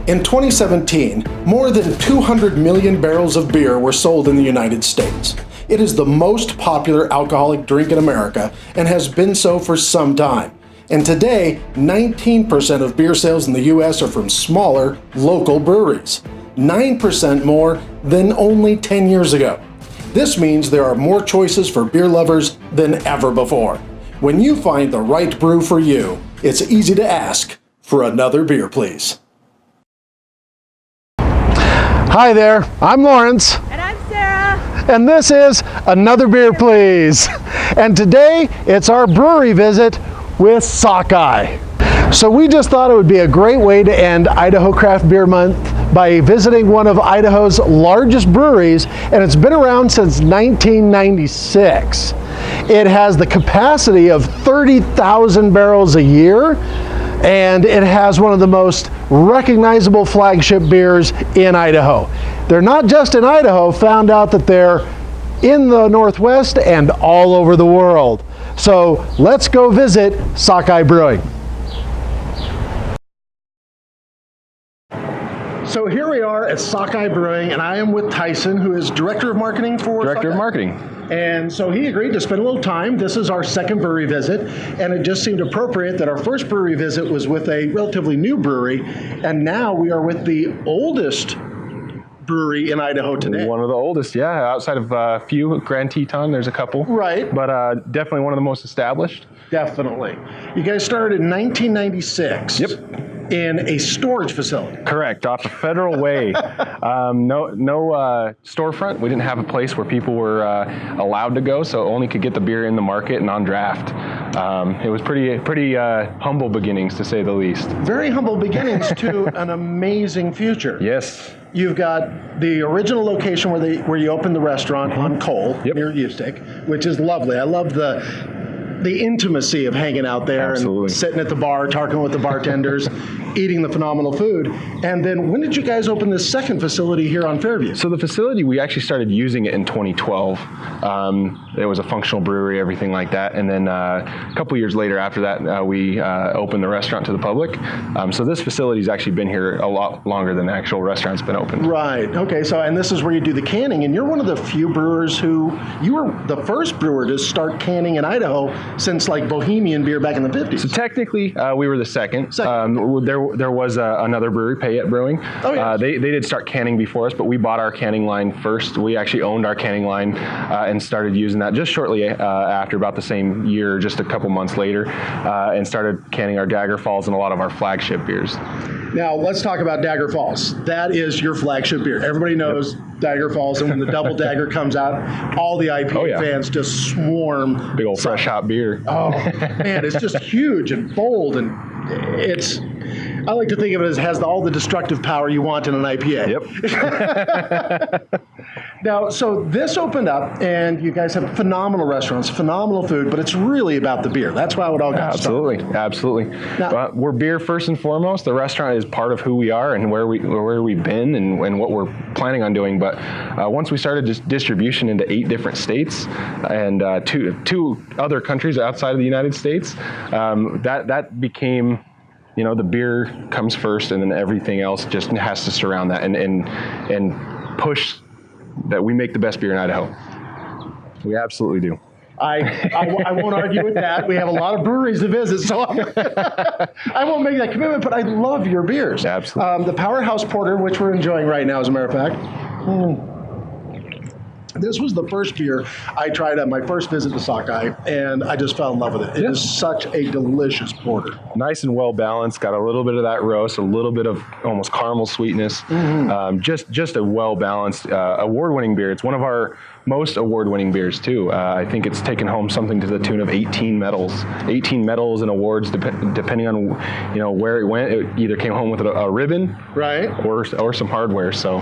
In 2017, more than 200 million barrels of beer were sold in the United States. It is the most popular alcoholic drink in America and has been so for some time. And today, 19% of beer sales in the U.S. are from smaller, local breweries. 9% more than only 10 years ago. This means there are more choices for beer lovers than ever before. When you find the right brew for you, it's easy to ask for another beer, please. Hi there, I'm Lawrence. And I'm Sarah. And this is Another Beer Please. And today it's our brewery visit with Sockeye. So we just thought it would be a great way to end Idaho Craft Beer Month by visiting one of Idaho's largest breweries, and it's been around since 1996. It has the capacity of 30,000 barrels a year, and it has one of the most recognizable flagship beers in Idaho. They're not just in Idaho, found out that they're in the Northwest and all over the world. So let's go visit Sockeye Brewing. So here we are at Sockeye Brewing, and I am with Tyson, who is Director of Marketing for Director of Sockeye. Marketing. And so he agreed to spend a little time. This is our second brewery visit, and it just seemed appropriate that our first brewery visit was with a relatively new brewery, and now we are with the oldest brewery in Idaho today. One of the oldest, yeah. Outside of a few, Grand Teton, there's a couple. Right. But definitely one of the most established. Definitely. You guys started in 1996. Yep. In a storage facility. Correct, off the Federal Way. No storefront. We didn't have a place where people were allowed to go, so only could get the beer in the market and on draft. It was pretty humble beginnings, to say the least. Very humble beginnings to an amazing future. Yes. You've got the original location where you opened the restaurant on Cole, Yep. near Ustick, which is lovely. I love the intimacy of hanging out there. Absolutely. And sitting at the bar, talking with the bartenders, eating the phenomenal food. And then when did you guys open this second facility here on Fairview? So the facility, we actually started using it in 2012. It was a functional brewery, everything like that. And then a couple years later after that, we opened the restaurant to the public. So this facility's actually been here a lot longer than the actual restaurant's been open. Right. Okay. So, and this is where you do the canning, and you're one of the few brewers you were the first brewer to start canning in Idaho since like Bohemian beer back in the 50s. So technically, we were the second. There was another brewery, Payette Brewing. Oh, yeah. They did start canning before us, but we bought our canning line first. We actually owned our canning line and started using that just shortly after, about the same year, just a couple months later, and started canning our Dagger Falls and a lot of our flagship beers. Now, let's talk about Dagger Falls. That is your flagship beer. Everybody knows Dagger Falls, and when the Double Dagger comes out, all the IPA fans just swarm. Big old fresh hot beer. Oh, man, it's just huge and bold, and I like to think of it as has all the destructive power you want in an IPA. Yep. Now, so this opened up, and you guys have phenomenal restaurants, phenomenal food, but it's really about the beer. That's why it all got started. Absolutely. Now, we're beer first and foremost. The restaurant is part of who we are and where we've been and what we're planning on doing. But once we started distribution into 8 different states and two other countries outside of the United States, that became, the beer comes first, and then everything else just has to surround that and push that we make the best beer in Idaho. We absolutely do. I won't argue with that. We have a lot of breweries to visit, so I won't make that commitment, but I love your beers. Absolutely. The Powerhouse Porter, which we're enjoying right now, as a matter of fact. This was the first beer I tried at my first visit to Sockeye, and I just fell in love with it. It is such a delicious porter. Nice and well balanced. Got a little bit of that roast, a little bit of almost caramel sweetness. Mm-hmm. Just a well balanced, award-winning beer. It's one of our most award-winning beers too. I think it's taken home something to the tune of 18 medals. 18 medals and awards, depending on where it went. It either came home with a ribbon, right, or some hardware. So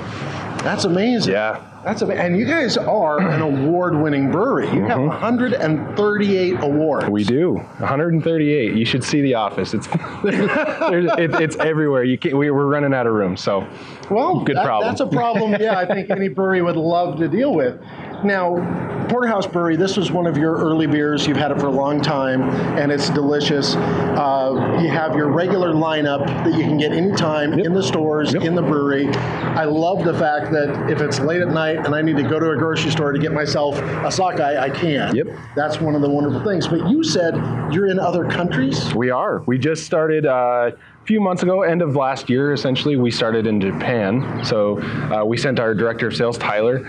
that's amazing. Yeah. That's amazing. And you guys are an award-winning brewery. You have 138 awards. We do. 138. You should see the office. It's it's everywhere. We're running out of room. So, well, good problem. That's a problem. Yeah, I think any brewery would love to deal with. Now, Porterhouse Brewery, this was one of your early beers. You've had it for a long time, and it's delicious. You have your regular lineup that you can get anytime in the stores, in the brewery. I love the fact that if it's late at night and I need to go to a grocery store to get myself a Sockeye, I can. That's one of the wonderful things. But you said you're in other countries? We are. We just started a few months ago, end of last year, essentially. We started in Japan. So we sent our director of sales, Tyler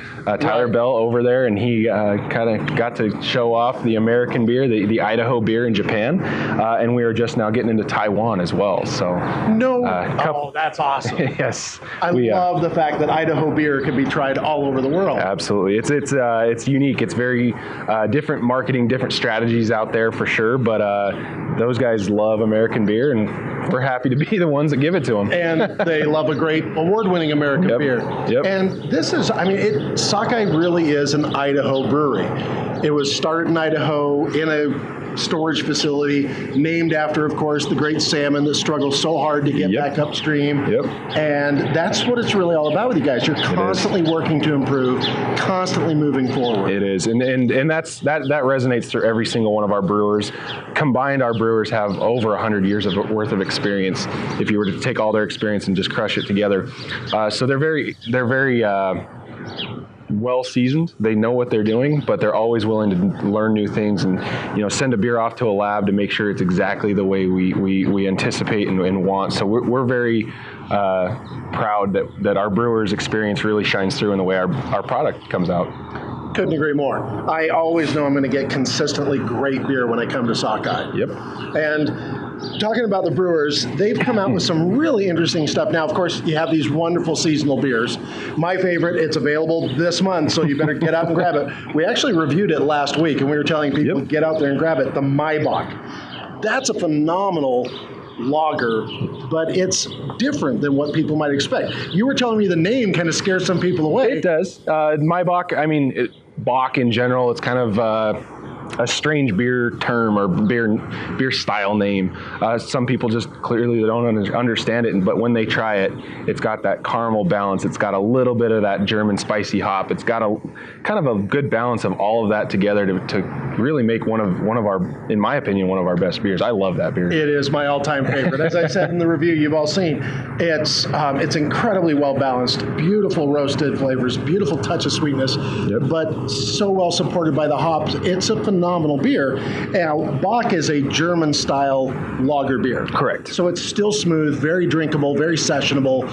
Bell, over there, and he kind of got to show off the American beer, the Idaho beer in Japan. And we are just now getting into Taiwan as well. So that's awesome. Yes. I love the fact that Idaho beer can be tried all over the world. Absolutely. It's unique. It's very different marketing, different strategies out there for sure. But those guys love American beer, and we're happy to be the ones that give it to them. And they love a great award-winning American beer. And this is, Sockeye really is an Idaho brewery. It was started in Idaho in a storage facility named after, of course, the great salmon that struggles so hard to get back upstream. And that's what it's really all about with you guys. You're constantly working to improve, constantly moving forward. It is, and that resonates through every single one of our brewers. Combined, our brewers have over 100 years worth of experience. If you were to take all their experience and just crush it together, so they're very well seasoned. They know what they're doing, but they're always willing to learn new things and send a beer off to a lab to make sure it's exactly the way we anticipate and want. So we're very proud that our brewers' experience really shines through in the way our product comes out. Couldn't agree more. I always know I'm going to get consistently great beer when I come to Sockeye. And talking about the brewers, they've come out with some really interesting stuff. Now, of course, you have these wonderful seasonal beers. My favorite, it's available this month, so you better get out and grab it. We actually reviewed it last week, and we were telling people, get out there and grab it, the Maibach. That's a phenomenal lager, but it's different than what people might expect. You were telling me the name kind of scares some people away. It does. Maibach, Bach in general, it's kind of a strange beer term or beer style name. Some people just clearly don't understand it, but when they try it, it's got that caramel balance. It's got a little bit of that German spicy hop. It's got a kind of a good balance of all of that together to really make one of our, in my opinion, one of our best beers. I love that beer. It is my all-time favorite. As I said in the review you've all seen, it's incredibly well balanced, beautiful roasted flavors, beautiful touch of sweetness, but so well supported by the hops. It's a phenomenal beer. Now, Bach is a German-style lager beer. Correct. So it's still smooth, very drinkable, very sessionable.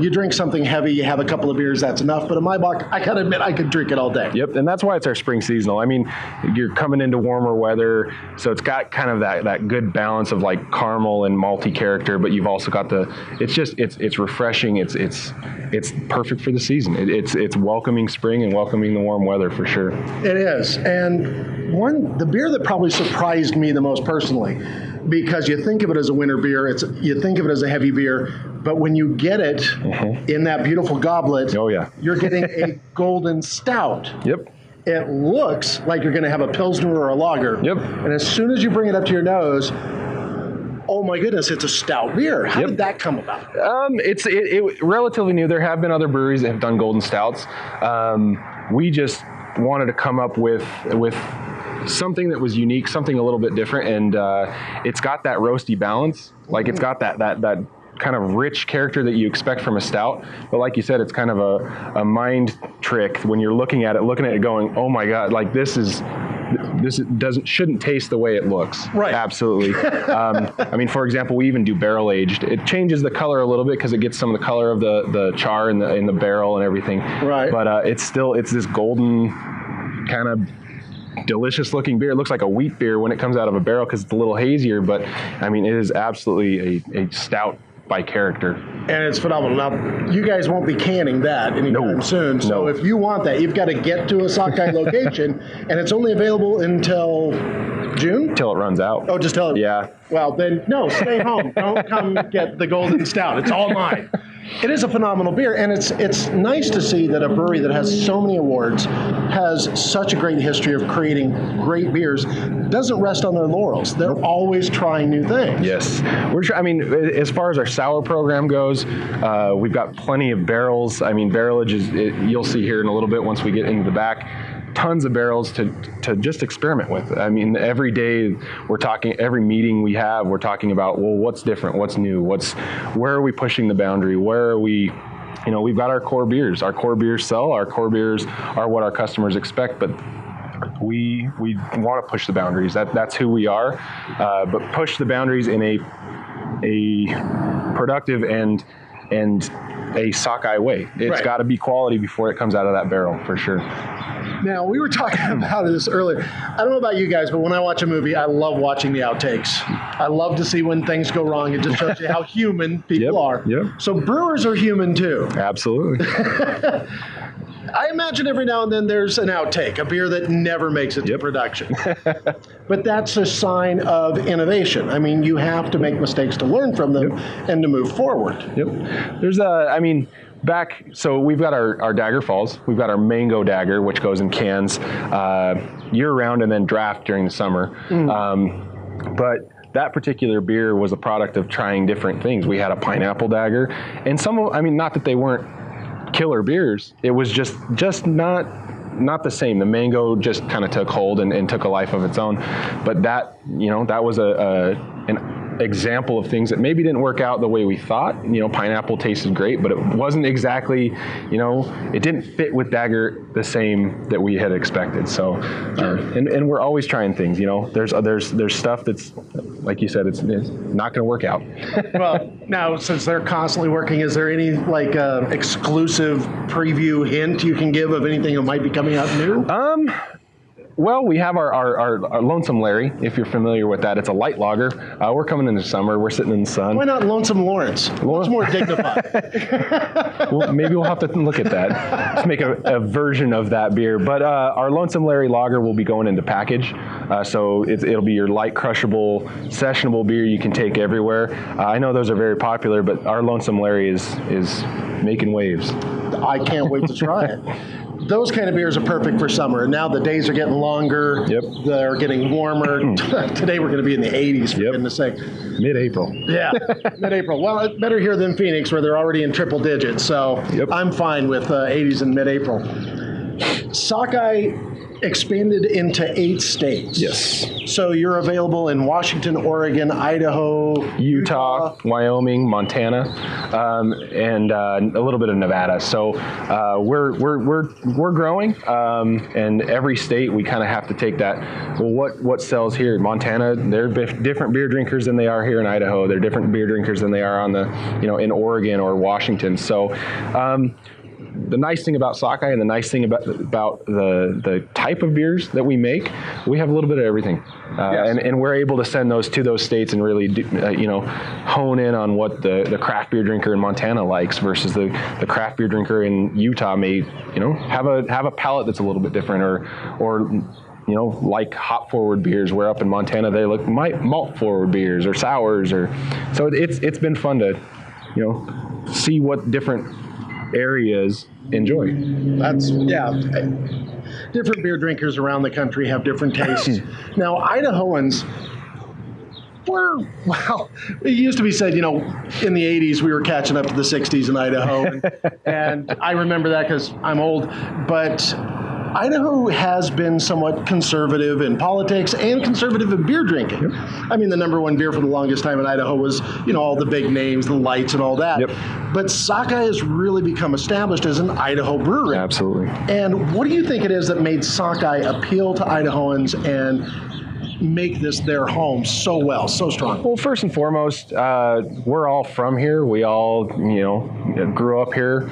You drink something heavy, you have a couple of beers, that's enough. But in my Bach, I gotta admit, I could drink it all day. And that's why it's our spring seasonal. You're coming into warmer weather, so it's got kind of that good balance of like caramel and malty character, but you've also got it's refreshing. It's perfect for the season. It's welcoming spring and welcoming the warm weather for sure. It is. And the beer that probably surprised me the most personally, because you think of it as a winter beer, you think of it as a heavy beer, but when you get it in that beautiful goblet, you're getting a golden stout. It looks like you're going to have a Pilsner or a lager. And as soon as you bring it up to your nose, oh my goodness, it's a stout beer. How did that come about? It's relatively new. There have been other breweries that have done golden stouts. We just wanted to come up with something that was unique, something a little bit different, and it's got that roasty balance. Like it's got that kind of rich character that you expect from a stout, but like you said, it's kind of a mind trick when you're looking at it going, oh my god, like this shouldn't taste the way it looks. Right. Absolutely. For example, we even do barrel aged. It changes the color a little bit because it gets some of the color of the char in the barrel and everything. Right. But it's this golden kind of delicious looking beer. It looks like a wheat beer when it comes out of a barrel because it's a little hazier, but it is absolutely a stout by character. And it's phenomenal. Now, you guys won't be canning that anytime soon. So if you want that, you've got to get to a Sockeye location, and it's only available until June? Till it runs out. Oh, just till it. Yeah. Well, then, no, stay home. Don't come get the golden stout. It's all mine. It is a phenomenal beer, and it's nice to see that a brewery that has so many awards, has such a great history of creating great beers, doesn't rest on their laurels. They're always trying new things. Yes, I mean, as far as our sour program goes, we've got plenty of barrels. I mean, barrelage you'll see here in a little bit once we get into the back. Tons of barrels to just experiment with. I mean, every day we're talking, every meeting we have, we're talking about, well, what's different, what's new, where are we pushing the boundary, where are we, we've got our core beers. Our core beers sell, our core beers are what our customers expect, but we want to push the boundaries. That's who we are, but push the boundaries in a productive and a Sockeye way. It's got to be quality before it comes out of that barrel, for sure. Now, we were talking about this earlier. I don't know about you guys, but when I watch a movie, I love watching the outtakes. I love to see when things go wrong. It just shows you how human people are. Yep. So brewers are human too. Absolutely. I imagine every now and then there's an outtake, a beer that never makes it to production. But that's a sign of innovation. I mean, you have to make mistakes to learn from them and to move forward. Yep. There's so we've got our Dagger Falls. We've got our Mango Dagger, which goes in cans year-round and then draft during the summer. But that particular beer was a product of trying different things. We had a Pineapple Dagger, and not that they weren't killer beers, it was just not the same. The mango just kind of took hold and took a life of its own. But that was an example of things that maybe didn't work out the way we thought. Pineapple tasted great, but it wasn't exactly, it didn't fit with Dagger the same that we had expected. So, and we're always trying things. There's stuff that's, like you said, it's not going to work out. Well, now since they're constantly working, is there any exclusive preview hint you can give of anything that might be coming out new? Well, we have our Lonesome Larry, if you're familiar with that. It's a light lager. We're coming into summer. We're sitting in the sun. Why not Lonesome Lawrence? It's more dignified. Well, maybe we'll have to look at that. Let's make a version of that beer. But our Lonesome Larry lager will be going into package. So it'll be your light, crushable, sessionable beer you can take everywhere. I know those are very popular, but our Lonesome Larry is making waves. I can't wait to try it. Those kind of beers are perfect for summer. And now the days are getting longer. Yep. They're getting warmer. Today we're going to be in the 80s, for goodness sake. Mid-April. Yeah, mid-April. Well, it's better here than Phoenix, where they're already in triple digits. So I'm fine with 80s in mid-April. Sockeye expanded into 8 states. Yes. So you're available in Washington, Oregon, Idaho, Utah, Wyoming, Montana, and a little bit of Nevada. So we're growing, and every state we kind of have to take that. Well, what sells here? Montana, they're different beer drinkers than they are here in Idaho. They're different beer drinkers than they are on in Oregon or Washington. So. The nice thing about Sockeye and the nice thing about the type of beers that we make, we have a little bit of everything. And we're able to send those to those states and really hone in on what the craft beer drinker in Montana likes versus the craft beer drinker in Utah may have a palate that's a little bit different or like hop forward beers, where up in Montana they look malt forward beers or sours, so it's been fun to see what different areas enjoy. Different beer drinkers around the country have different tastes. Now, Idahoans, it used to be said, in the 80s we were catching up to the 60s in Idaho, and I remember that because I'm old, but Idaho has been somewhat conservative in politics and conservative in beer drinking. Yep. I mean, the number one beer for the longest time in Idaho was, all the big names, the lights and all that. Yep. But Sockeye has really become established as an Idaho brewery. Absolutely. And what do you think it is that made Sockeye appeal to Idahoans and make this their home so well, so strong? Well, first and foremost, we're all from here. We all, grew up here.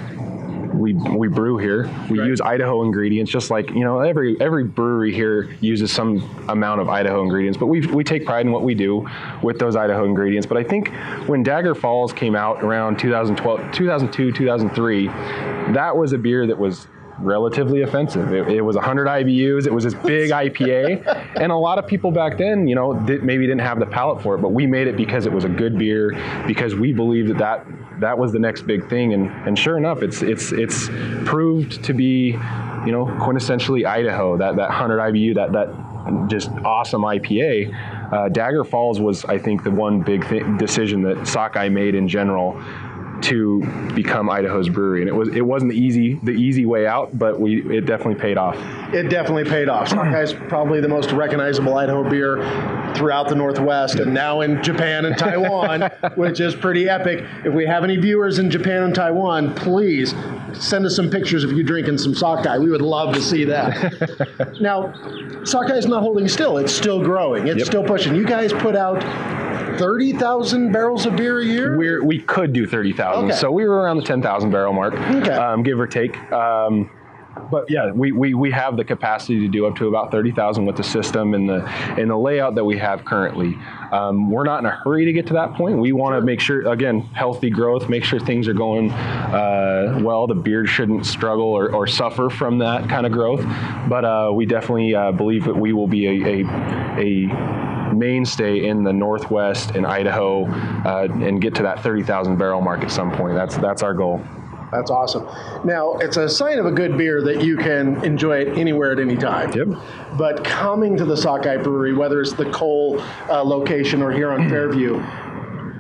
We brew here. We use Idaho ingredients, just like every brewery here uses some amount of Idaho ingredients. But we take pride in what we do with those Idaho ingredients. But I think when Dagger Falls came out around 2012, 2002, 2003, that was a beer that was relatively offensive. It was 100 IBUs. It was this big IPA, and a lot of people back then, you know, maybe didn't have the palate for it. But we made it because it was a good beer, because we believed that was the next big thing. And sure enough, it's proved to be, you know, quintessentially Idaho. That 100 IBU, that just awesome IPA. Dagger Falls was, I think, the one big decision that Sockeye made in general to become Idaho's brewery, and it wasn't the easy way out, but it definitely paid off. It definitely paid off. Sockeye's probably the most recognizable Idaho beer throughout the Northwest, and now in Japan and Taiwan, which is pretty epic. If we have any viewers in Japan and Taiwan, please send us some pictures of you drinking some Sockeye. We would love to see that. Now, Sockeye's not holding still. It's still growing. It's still pushing. You guys put out 30,000 barrels of beer a year? We could do 30,000, okay. So we were around the 10,000 barrel mark, give or take. But yeah, we have the capacity to do up to about 30,000 with the system and the layout that we have currently. We're not in a hurry to get to that point. We want to make sure, again, healthy growth, make sure things are going well. The beer shouldn't struggle or suffer from that kind of growth. But we definitely believe that we will be a mainstay in the Northwest and Idaho, and get to that 30,000 barrel mark at some point. That's our goal. That's awesome. Now, it's a sign of a good beer that you can enjoy it anywhere at any time. Yep. But coming to the Sockeye Brewery, whether it's the Cole location or here on Fairview,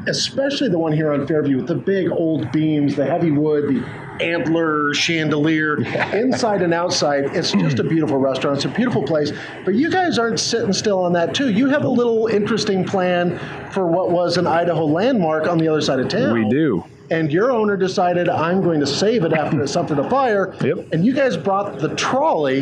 especially the one here on Fairview with the big old beams, the heavy wood, the antler chandelier, inside and outside, it's just a beautiful restaurant. It's a beautiful place. But you guys aren't sitting still on that too. You have a little interesting plan for what was an Idaho landmark on the other side of town. We do. And your owner decided, I'm going to save it after it's something to fire. Yep. And you guys brought the trolley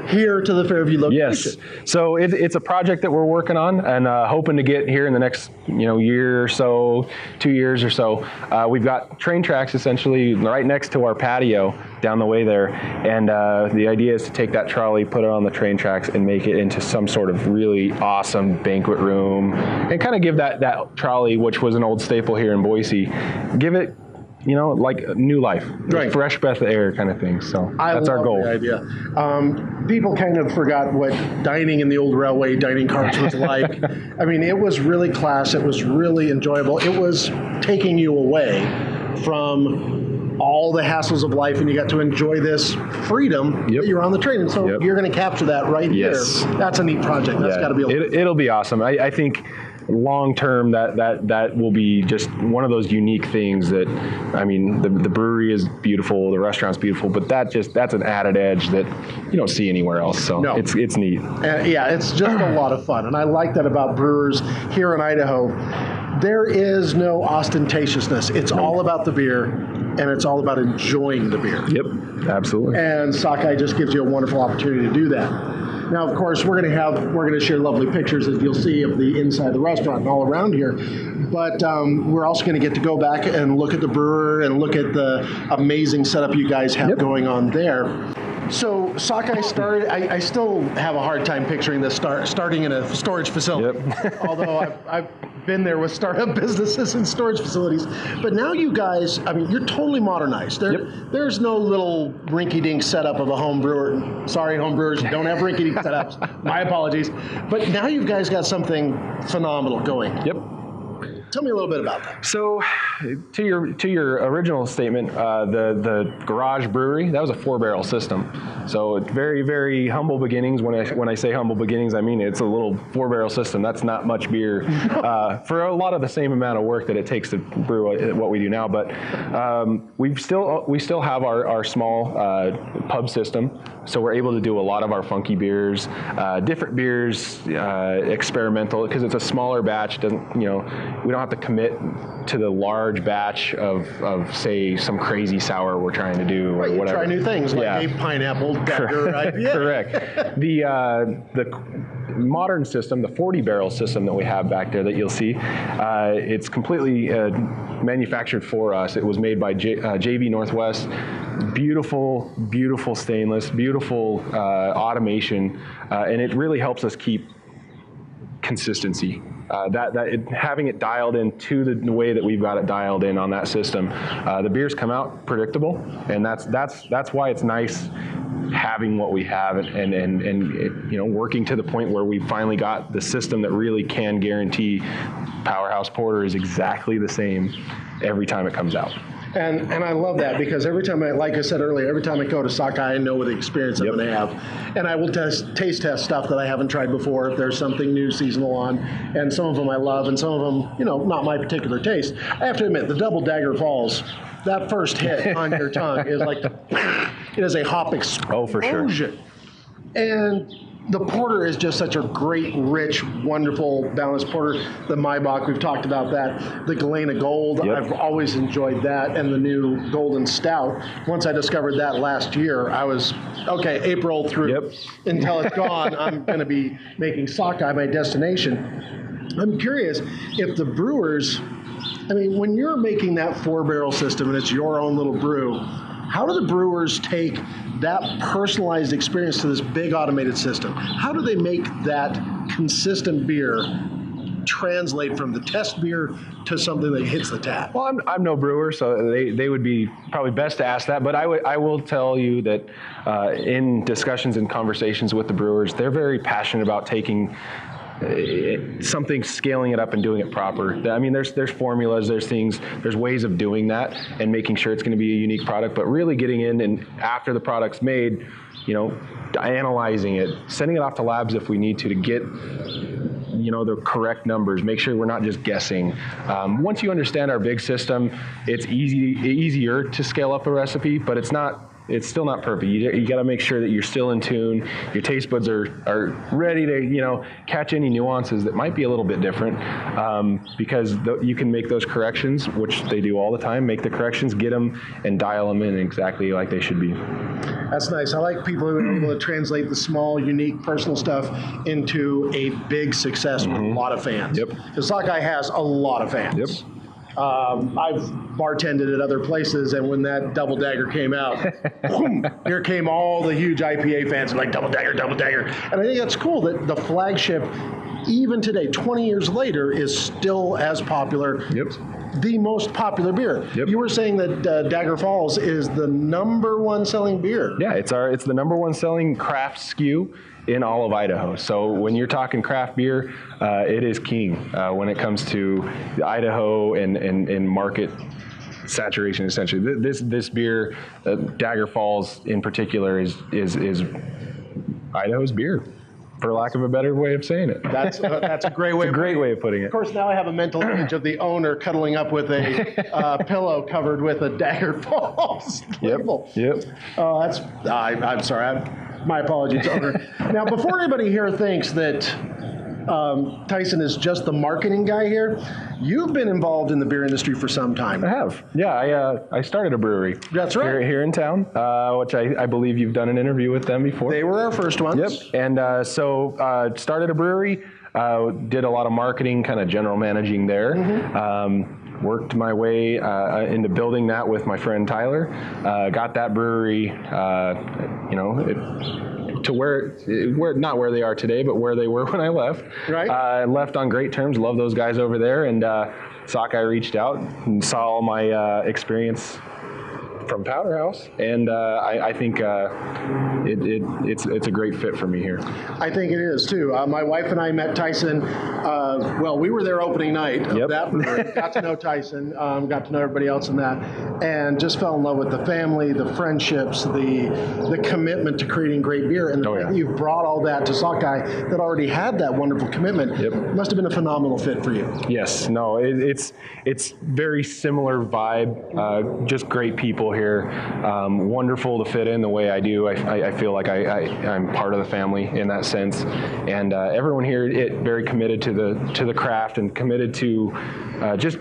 here to the Fairview location. Yes. So it's a project that we're working on and hoping to get here in the next year or so, 2 years or so. We've got train tracks essentially right next to our patio down the way there. And the idea is to take that trolley, put it on the train tracks, and make it into some sort of really awesome banquet room, and kind of give that trolley, which was an old staple here in Boise, give it, like new life, right. Fresh breath of air kind of thing. So that's our goal. The idea. People kind of forgot what dining in the old railway dining cars was like. I mean, it was really class. It was really enjoyable. It was taking you away from all the hassles of life, and you got to enjoy this freedom that you're on the train. And so you're going to capture that right here. That's a neat project. That's got to be it'll be awesome. I think long term that will be just one of those unique things that, I mean, the brewery is beautiful, the restaurant's beautiful, but that's an added edge that you don't see anywhere else. So it's neat. It's just a lot of fun, and I like that about brewers here in Idaho. There is no ostentatiousness. It's all about the beer, and it's all about enjoying the beer. Yep, absolutely. And Sockeye just gives you a wonderful opportunity to do that. Now, of course, we're going to share lovely pictures that you'll see of the inside of the restaurant and all around here. But we're also going to get to go back and look at the brewer and look at the amazing setup you guys have going on there. So Sockeye started, I still have a hard time picturing this starting in a storage facility. Although I've been there with startup businesses and storage facilities. But now you guys, I mean, you're totally modernized. There's no little rinky-dink setup of a home brewer. Sorry, home brewers, you don't have rinky-dink setups. My apologies. But now you guys got something phenomenal going. Yep. Tell me a little bit about that. So, to your original statement, the garage brewery, that was a 4-barrel system. So very, very humble beginnings. When I say humble beginnings, I mean it's a little 4-barrel system. That's not much beer for a lot of the same amount of work that it takes to brew what we do now. But we still have our small pub system. So we're able to do a lot of our funky beers, different beers, experimental, because it's a smaller batch. We don't have to commit to the large batch of say some crazy sour we're trying to do or whatever. Try new things like a pineapple Dagger IPA. Correct. The modern system, the 40-barrel system that we have back there that you'll see, it's completely manufactured for us. It was made by JV Northwest. Beautiful, beautiful stainless, beautiful automation, and it really helps us keep consistency. having it dialed in to the way that we've got it dialed in on that system, the beers come out predictable, and that's why it's nice having what we have and working to the point where we finally got the system that really can guarantee Powerhouse Porter is exactly the same every time it comes out. And I love that, because every time like I said earlier, every time I go to Sockeye, I know what the experience I'm going to have. And I will taste test stuff that I haven't tried before if there's something new seasonal on. And some of them I love, and some of them, not my particular taste. I have to admit, the double Dagger Falls, that first hit on your tongue is like, it is a hop explosion. Oh, for sure. And the porter is just such a great, rich, wonderful, balanced porter. The Maibach, we've talked about that. The Galena Gold, I've always enjoyed that. And the new Golden Stout. Once I discovered that last year, I was, okay, April through until it's gone, I'm going to be making Sockeye my destination. I'm curious if the brewers, when you're making that 4-barrel system and it's your own little brew, how do the brewers take that personalized experience to this big automated system? How do they make that consistent beer translate from the test beer to something that hits the tap? Well, I'm no brewer, so they would be probably best to ask that. But I will tell you that in discussions and conversations with the brewers, they're very passionate about taking something, scaling it up and doing it proper. There's formulas, there's ways of doing that and making sure it's going to be a unique product, but really getting in and after the product's made, analyzing it, sending it off to labs if we need to get the correct numbers, make sure we're not just guessing. Once you understand our big system, it's easier to scale up a recipe, but it's still not perfect. You got to make sure that you're still in tune. Your taste buds are ready to catch any nuances that might be a little bit different, because you can make those corrections, which they do all the time. Make the corrections, get them, and dial them in exactly like they should be. That's nice. I like people who are able to translate the small, unique, personal stuff into a big success with a lot of fans. Because Sockeye has a lot of fans. I've bartended at other places, and when that Double Dagger came out, boom, here came all the huge IPA fans like Double Dagger, Double Dagger. And I think that's cool that the flagship, even today, 20 years later, is still as popular. The most popular beer. You were saying that Dagger Falls is the #1 selling beer. Yeah, it's the #1 selling craft SKU in all of Idaho. So when you're talking craft beer, it is king when it comes to Idaho and market saturation. Essentially, this beer, Dagger Falls in particular, is Idaho's beer, for lack of a better way of saying it. That's a great way. It's a great way of putting it. Of course, now I have a mental image of the owner cuddling up with a pillow covered with a Dagger Falls label. I'm sorry. My apologies, owner. Now, before anybody here thinks that Tyson is just the marketing guy here, you've been involved in the beer industry for some time. I have. Yeah, I started a brewery. That's right. Here in town, which I believe you've done an interview with them before. They were our first ones. And so started a brewery, did a lot of marketing, kind of general managing there. Worked my way into building that with my friend Tyler. Got that brewery, to where not where they are today, but where they were when I left. Right. Left on great terms. Love those guys over there. And Sockeye reached out and saw all my experience from Powerhouse, and I think it's a great fit for me here. I think it is too. My wife and I met Tyson. We were there opening night of that brewery. Got to know Tyson, got to know everybody else in that, and just fell in love with the family, the friendships, the commitment to creating great beer, and the fact that you've brought all that to Sockeye that already had that wonderful commitment. Must have been a phenomenal fit for you. Yes. No. It's very similar vibe. Just great people here, wonderful to fit in the way I do. I feel like I'm part of the family in that sense, and everyone here very committed to the craft and committed to just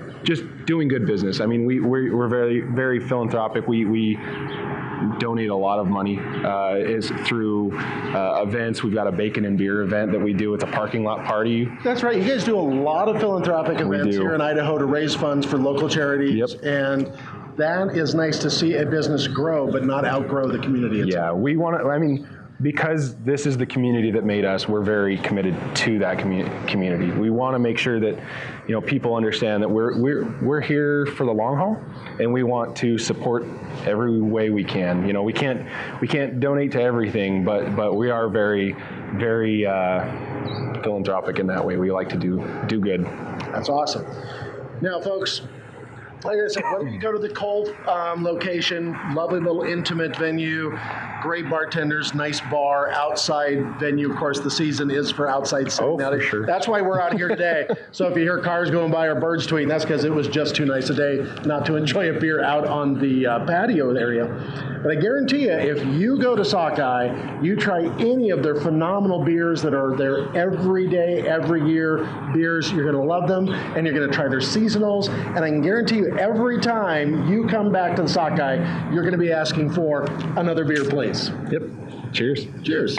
doing good business. We're very, very philanthropic. We donate a lot of money is through events. We've got a bacon and beer event that we do. It's a parking lot party. That's right. You guys do a lot of philanthropic events here in Idaho to raise funds for local charities. And that is nice to see a business grow, but not outgrow the community itself. Yeah, we want to, because this is the community that made us, we're very committed to that community. We want to make sure that, you know, people understand that we're here for the long haul, and we want to support every way we can. You know, we can't donate to everything, but we are very philanthropic in that way. We like to do good. That's awesome. Now, folks, like I said, whether you go to the Cole location, lovely little intimate venue, great bartenders, nice bar, outside venue. Of course, the season is for outside sitting. For sure. That's why we're out here today. So if you hear cars going by or birds tweeting, that's because it was just too nice a day not to enjoy a beer out on the patio area. But I guarantee you, if you go to Sockeye, you try any of their phenomenal beers that are there every day, every year beers, you're going to love them, and you're going to try their seasonals. And I can guarantee you, every time you come back to the Sockeye, you're going to be asking for another beer, please. Yep. Cheers. Cheers.